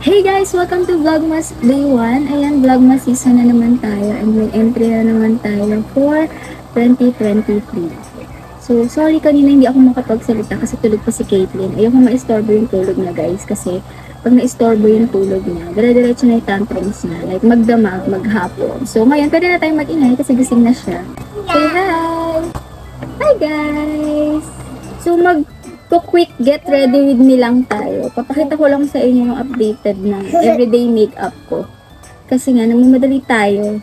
Hey guys! Welcome to Vlogmas Day 1. Ayan, Vlogmas season na naman tayo and may entry na naman tayo for 2023. So, sorry kanina hindi ako makapagsalita kasi tulog pa si Caitlyn. Ayoko ma-istorbo yung tulog niya guys kasi pag na-istorbo yung tulog niya, dire-diretso na yung tantrums niya. Like magdamag, maghapon. So, ngayon pwede na tayong mag-ingay kasi gising na siya. Say hi! Hi guys! So, quick get ready with me lang tayo. Papakita ko lang sa inyo yung updated na everyday makeup ko. Kasi nga, namamadali tayo.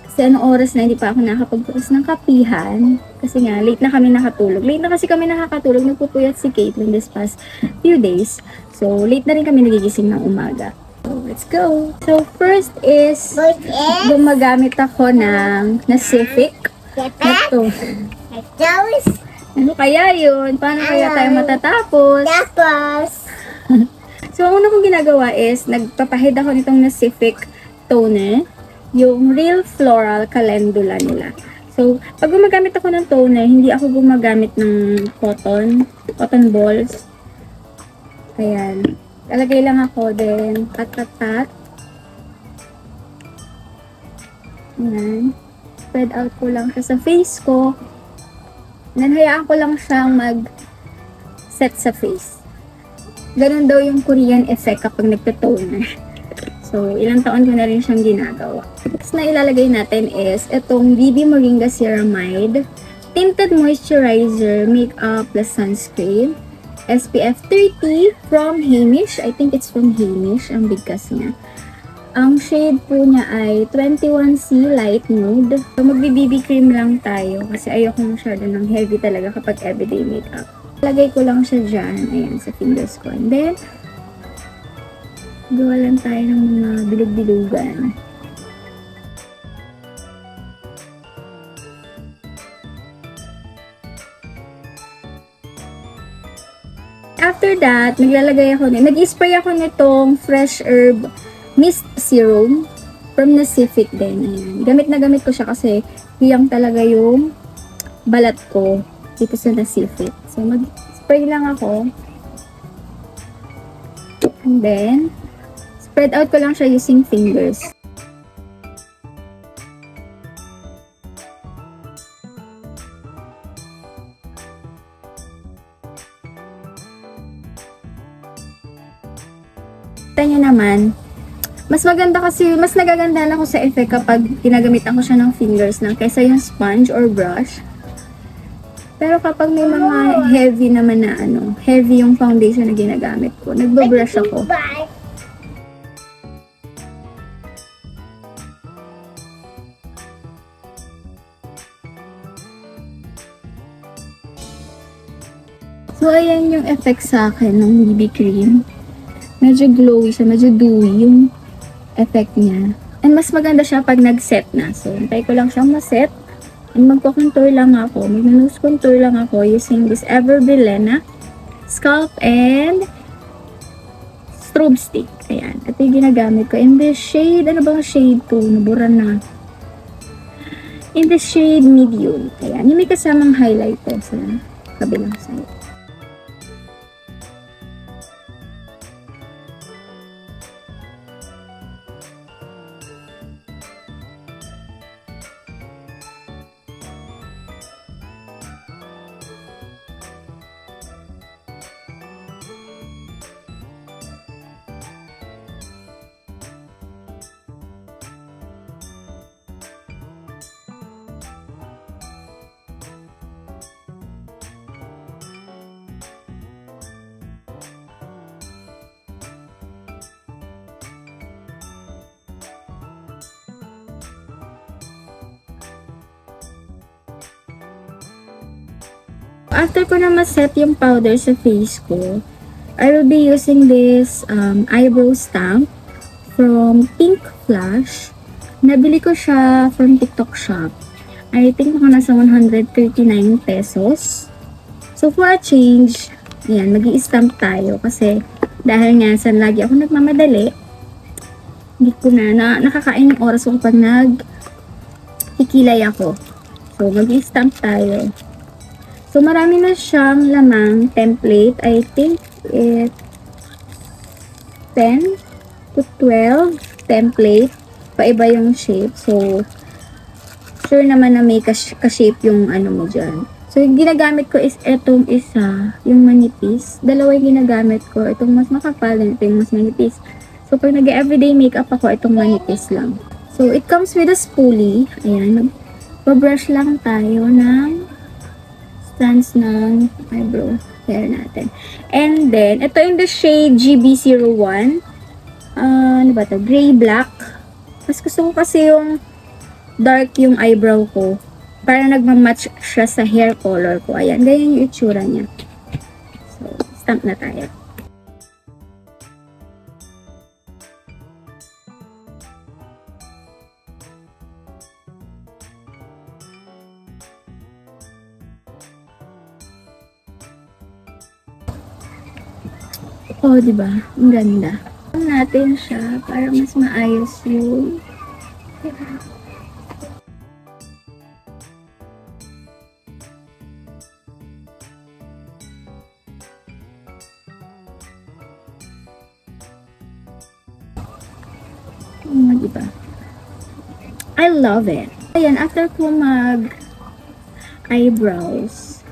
Kasi anong oras na hindi pa ako nakapagpukas ng kapihan. Kasi nga, late na kami nakatulog. Late na kasi kami nakakatulog. Nagpupuyat si Caitlyn this past few days. So, late na rin kami nagigising ng umaga. So, let's go! So, first is, gumagamit ako ng Civic. Ito. Ano kaya yun? Paano kaya tayo matatapos? So, ang una kong ginagawa is, nagpapahid ako nitong Civic toner, yung Real Floral Calendula nila. So, pag gumagamit ako ng toner, hindi ako gumagamit ng cotton balls. Ayan. Talagay lang ako din. Pat. Ayan. Spread out ko lang siya sa face ko. And hayaan ko lang siyang mag-set sa face. Ganun daw yung Korean effect kapag nagpe-toner. So, ilang taon ko na rin siyang ginagawa. Next na ilalagay natin is itong BB Moringa Ceramide Tinted Moisturizer Makeup plus Sunscreen SPF 30 from Heimish. I think it's from Heimish. Ang bigkas niya. Ang shade po niya ay 21C Light Nude. So, magbi-BB cream lang tayo kasi ayoko masyado ng heavy talaga kapag everyday makeup. Lagay ko lang siya dyan. Ayan, sa fingers ko. And then, gawa lang tayo ng mga bilog-bilugan. After that, nag-spray ako nitong Fresh Herb Mist Serum from Civic din. Ayan. Gamit na gamit ko siya kasi hiyang talaga yung balat ko dito sa Civic. So, mag-spray lang ako. And then, spread out ko lang siya using fingers. Kita nyo naman, mas maganda kasi, mas nagagandahan ako sa effect kapag ginagamitan ko siya ng fingers lang kaysa yung sponge or brush. Pero kapag may mga heavy naman na heavy yung foundation na ginagamit ko, nagbo-brush ako. So, ayan yung effect sa akin ng BB cream. Medyo glowy siya, medyo dewy yung effect niya. And mas maganda siya pag nag-set na. So, hintay ko lang siyang ma-set. And magko-contour lang ako. Mag-nose contour lang ako using this Everbrilena Scalp and Strobe Stick. Ayan. Ito yung ginagamit ko. In this shade, ano bang shade to? Nabura na. In this shade, medium. Ayan. Yung may kasamang highlighter sa kabilang side. After ko na ma-set yung powder sa face ko, I will be using this eyebrow stamp from Pink Flash. Nabili ko siya from TikTok shop. I think mga nasa 139 pesos. So for a change, ayan, mag-i-stamp tayo kasi dahil nga saan lagi ako nagmamadali, hindi ko nakakain yung oras ko kapag nag-hikilay ako. So mag-i-stamp tayo. So, marami na siyang lamang template. I think it's 10 to 12 template. Paiba yung shape. So, sure naman na may ka-shape yung ano mo dyan. So, yung ginagamit ko is etong isa, yung manipis. Dalawa yung ginagamit ko. Itong mas makapal, and ito yung mas manipis. So, pag nag-everyday makeup ako, itong manipis lang. So, it comes with a spoolie. Ayan. Mag-brush lang tayo ng strands ng eyebrow hair natin. And then, ito in the shade GB01. Ano ba ito? Gray-black. Mas gusto ko kasi yung dark yung eyebrow ko. Para nagmamatch siya sa hair color ko. Ayan, ganyan yung itsura niya. So, stamp na tayo. Oh, diba? Ang ganda. Natin siya para mas maayos yung diba? I love it. Ayan, after ko mag eyebrows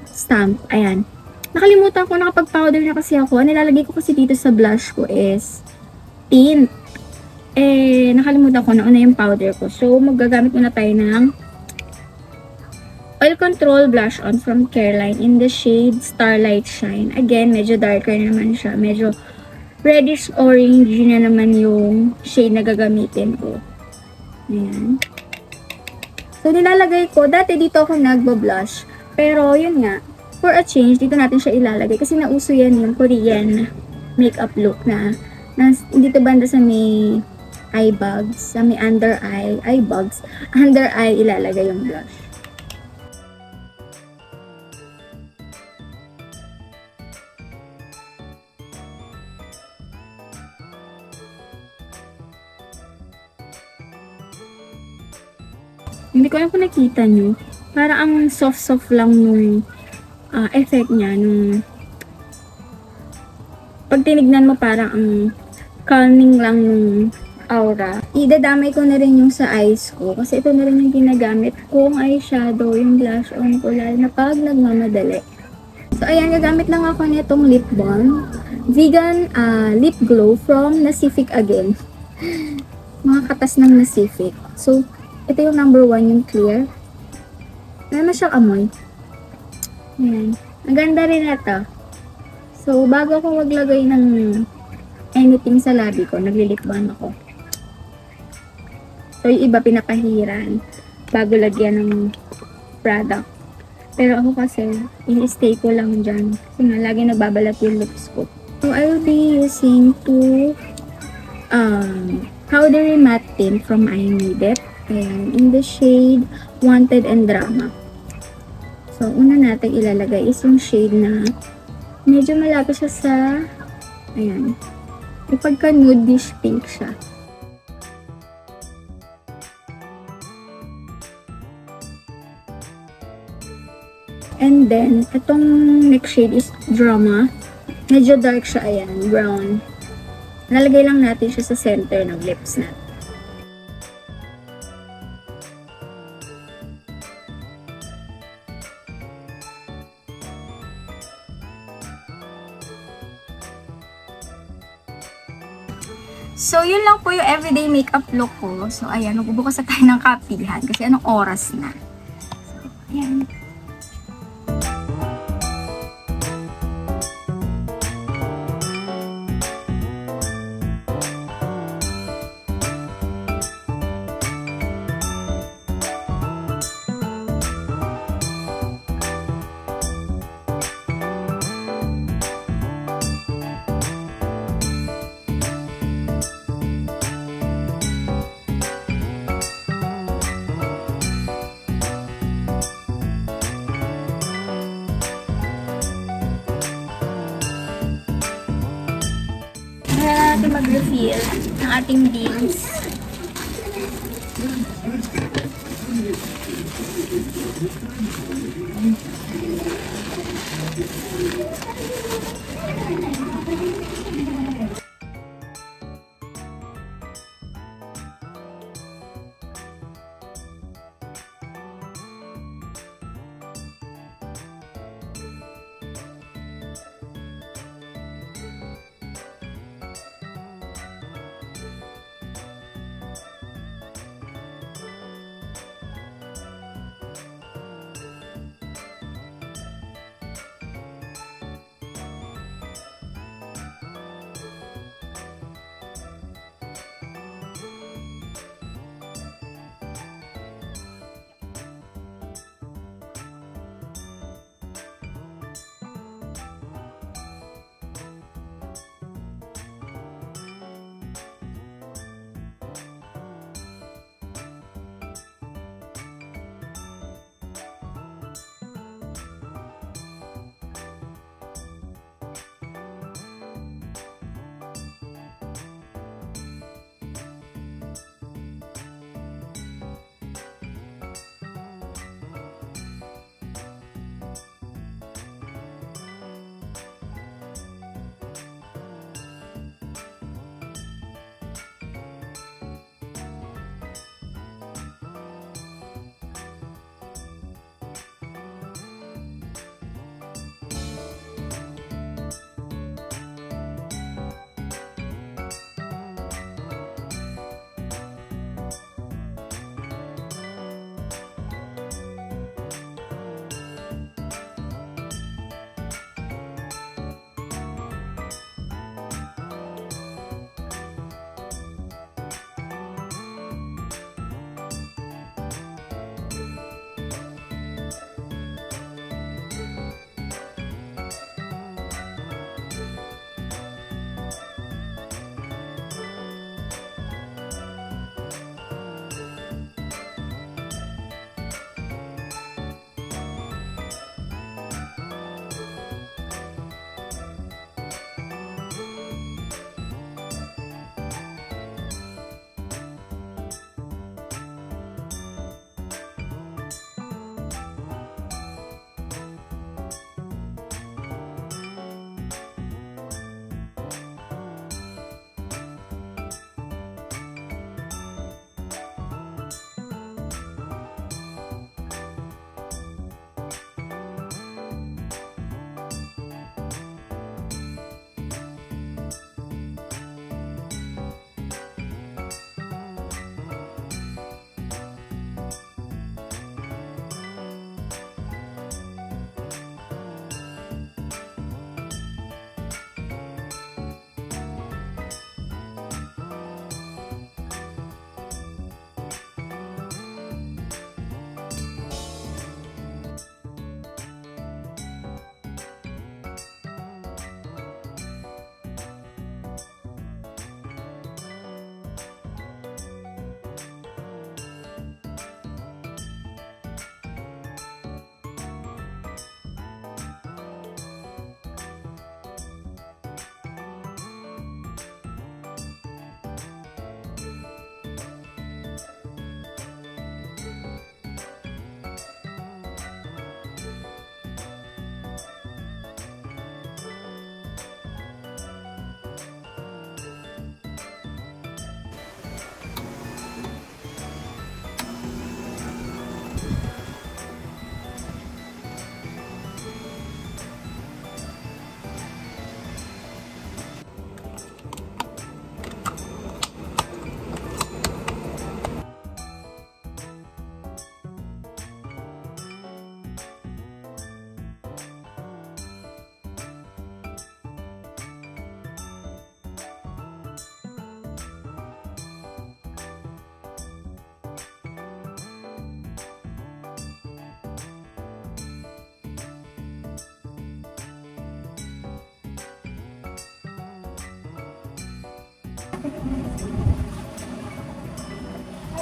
stamp, ayan. Nakalimutan ko, nakapag-powder na kasi ako. Nilalagay ko kasi dito sa blush ko is tint. Eh, nakalimutan ko, nauna yung powder ko. So, magagamit muna tayo ng Oil Control Blush On from Careline in the shade Starlight Shine. Again, medyo darker naman siya. Medyo reddish orange na naman yung shade na gagamitin ko. Ayan. So, nilalagay ko. Dati dito ako nagbo-blush. Pero, yun nga. For a change, dito natin siya ilalagay. Kasi nauso yan yung Korean makeup look na dito banda sa may eye bags, sa may under eye bags, under eye ilalagay yung blush. Hindi ko alam kung nakita nyo. Para ang soft-soft lang nung effect niya. Nung pag tinignan mo parang ang calming lang nung aura. Idadamay ko na rin yung sa eyes ko. Kasi ito na rin yung ginagamit kong eyeshadow. Yung blush on ko lalo na pag nagmamadali. So, ayan. Gagamit lang ako nitong lip balm. Vegan lip glow from Nacific again. Mga katas ng Nacific. So, ito yung number 1, yung clear. Meron siyang amoy. Ayan. Ang ganda rin ito. So, bago ako maglagay ng anything sa labi ko, naglilip balm ako. So, yung iba pinapahiran bago lagyan ng product. Pero ako kasi, i-stay ko lang dyan. Kasi nga, lagi nagbabalat yung lips ko. So, I will be using two powdery matte tint from I Need It. Ayan, in the shade Wanted and Drama. So, una natin ilalagay is yung shade na medyo malapit siya sa, ayan, yung pagka nudish pink siya. And then, itong next shade is Drama. Medyo dark siya, ayan, brown. Nalagay lang natin siya sa center ng lips natin. So, yun lang po yung everyday makeup look ko. So, ayan, magbubukas na tayo ng kapihan kasi anong oras na. So, ayan. Natin mag-refill ng ating beans.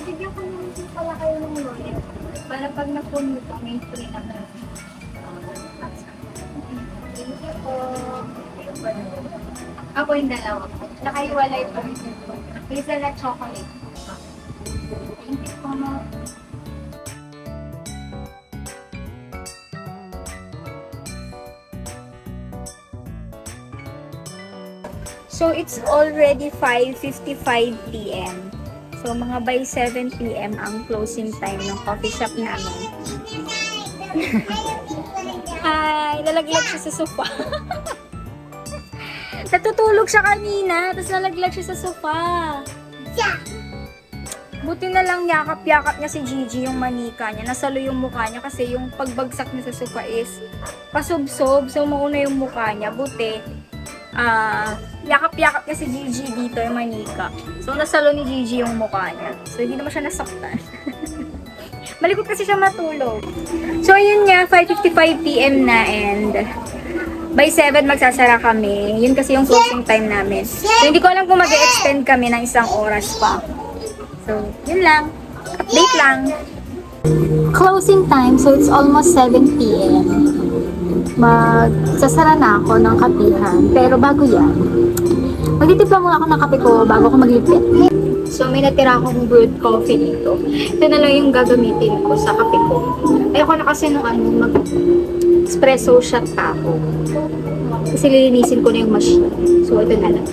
Bigyan ko naman po pala kayo ng wallet. Para pag napuno po, may free na po. Thank you po. Ako yung dalawa po. Nakaiwalay po. Isa na chocolate. Thank you po. So, it's already 5:55 p.m. So, mga by 7 p.m. ang closing time ng coffee shop namin. Ay, nalaglag siya sa sofa. Natutulog siya kanina, tapos nalaglag siya sa sofa. Buti na lang yakap-yakap niya si Gigi yung manika niya. Nasalo yung mukha niya kasi yung pagbagsak niya sa sofa is pasubsob. So, mauna yung mukha niya. Buti, yakap-yakap niya si Gigi dito yung manika. So, nasalo ni Gigi yung mukha niya. So, hindi naman siya nasaktan. Malikot kasi siya matulog. So, ayun nga, 5:55 p.m. na and by 7 magsasara kami. Yun kasi yung closing time namin. So, hindi ko alam kung mag-extend kami ng isang oras pa. So, yun lang. Update lang. Closing time, so it's almost 7 p.m. Magsasara na ako ng kapihan. Pero bago yan, magtitimpla muna ako ng kape ko bago ako maglipit. So, may natira akong brewed coffee dito. Ito na lang yung gagamitin ko sa kape ko. Ayoko na kasi nung mag-espresso shot pa ako. Kasi lilinisin ko na yung machine. So, ito na lang.